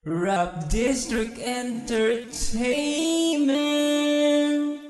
Rap District Entertainment.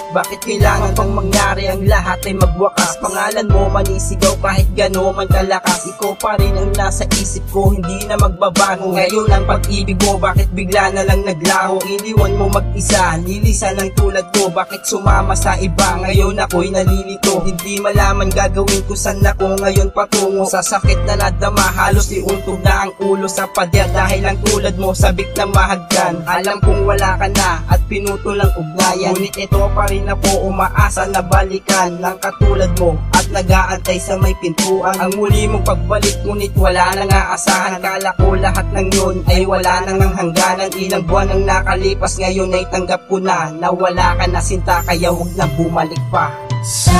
Bakit kailangan pang mangyari ang lahat ay magwakas? Pangalan mo manisigaw kahit gano'n man kalakas. Ikaw pa rin ang nasa isip ko, hindi na magbabago. Ngayon ang pag-ibig mo, bakit bigla na lang naglaho? Iniwan mo mag-isa, lilisan ng tulad ko. Bakit sumama sa iba? Ngayon ako'y nalilito. Hindi malaman gagawin ko saan ako ngayon patungo. Sa sakit na nadama, halos iuntog na ang ulo sa pader. Dahil ang tulad mo, sabik na mahagkan. Alam kong wala ka na at pinutol ang ugnayan. Ngunit ito pa rin ako umaasa na balikan ng katulad mo at nag-aantay sa may pintuan. Ang muli mong pagbalik ngunit wala nang aasahan. Kala ko lahat ng yun ay wala nang ang hangganan. Ilang buwan ang nakalipas, ngayon ay tanggap ko na wala ka na sinta, kaya huwag na bumalik pa. Sa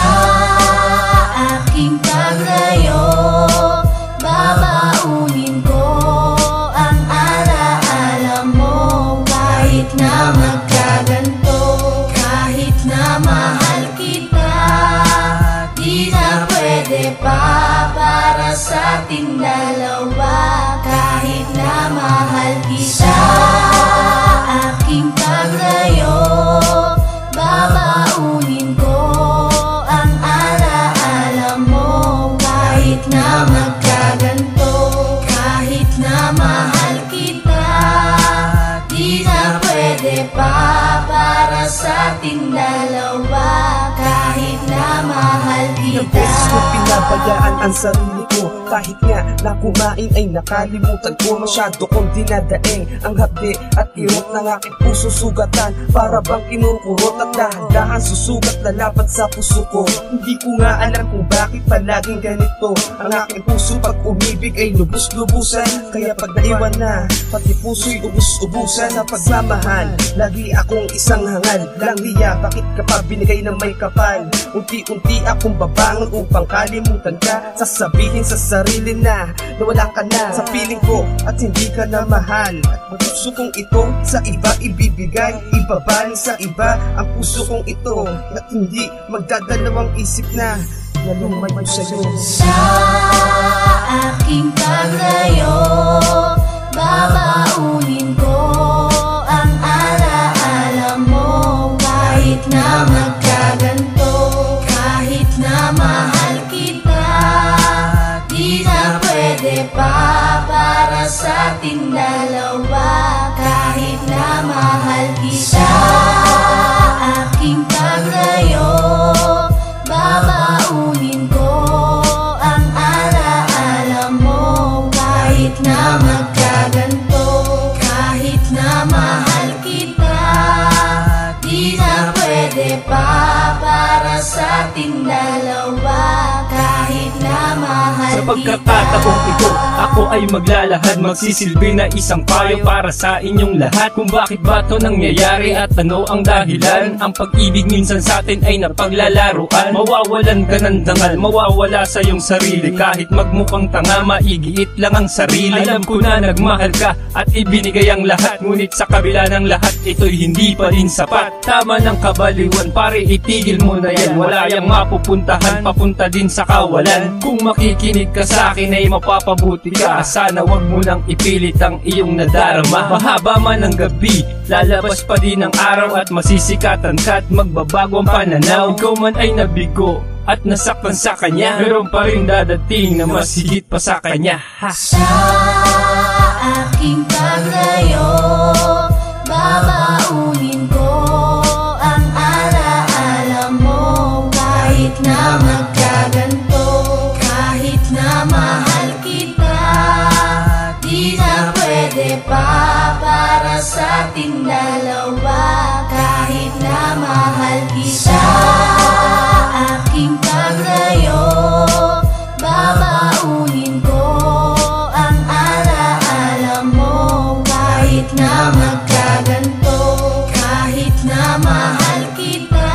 aking paglayo, babaunin ko ang alaala mo. Kahit na magkaganto, kahit na mahal kita, di na pwede pa para sa ating dalawa. Kahit na mahal kita, sa aking paglayo, babaunin ko ang alaala mo. Kahit na magkaganto, kahit na mahal kita, di na pwede pa para sa ating dalawa. Kahit na mahal kita. Ilang beses ko pinabayaan ang sarili ko, kahit nga na kumain ay nakalimutan ko. Masyado kong dinadaing ang hapdi at irot ng aking puso sugatan. Para bang kinukurot at dahan-dahan susugat na lapat sa puso ko. Hindi ko nga alam kung bakit palaging ganito ang aking puso. Pag umibig ay lubos-lubusan, kaya pag naiwan na, pati puso'y ubus-ubusan. Sa pagmamahal, lagi akong isang hangal lang liya. Bakit ka pa binigay ng may kapal? Unti-unti akong babangon upang kalimutan ka. Sasabihin sa sarili na wala ka na sa piling ko at hindi ka na mahal. At puso kong ito sa iba ibibigay, ibabaling sa iba ang puso kong ito. At hindi magdadalawang isip na lumay mo sa'yo. Sa aking paglayo, babaunin ko ang alaala mo. Kahit na magkaganto, kahit na mahal kita, di na pwede pa para sa ating dalawa. Kahit na mahal kita, sa aking paglayo, babaunin ko ang alaala mo. Kahit na magkaganto, kahit na mahal kita, di na pwede pa para sa ating dalawa. Kahit na mahal sa pagkakataong ito, ako ay maglalahad, magsisilbi na isang payo para sa inyong lahat. Kung bakit ba ito nangyayari at ano ang dahilan. Ang pag-ibig minsan sa atin ay napaglalaruan. Mawawalan ka ng dangal, mawawala sa iyong sarili. Kahit magmukhang tanga, maigiit lang ang sarili. Alam ko na nagmahal ka at ibinigay ang lahat, ngunit sa kabila ng lahat, ito'y hindi pa rin sapat. Tama ng kabaliwan, pare itigil mo na yan. Wala yang mapupuntahan, papunta din sa kawalan. Kung makikinig ka sa akin ay mapapabuti ka. Sana wag mo nang ipilit ang iyong nadarama. Mahaba man ang gabi, lalabas pa din ang araw. At masisikatan ka at magbabago ang pananaw. Ikaw man ay nabigo at nasaktan sa kanya, meron pa rin dadating na mas higit pa sa kanya. Sa aking paglayo, babaunin ko ang alaala mo. Kahit na magkaganto, kahit na mahal kita, di na pwede pa para sa ating dalawa. Kahit na mahal kita, sa aking paglayo, babaunin ko ang alaala mo. Kahit na magkaganto, kahit na mahal kita,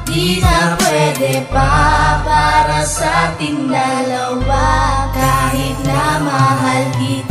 di na pwede pwede pa para sa ating dalawa. Kahit na mahal kita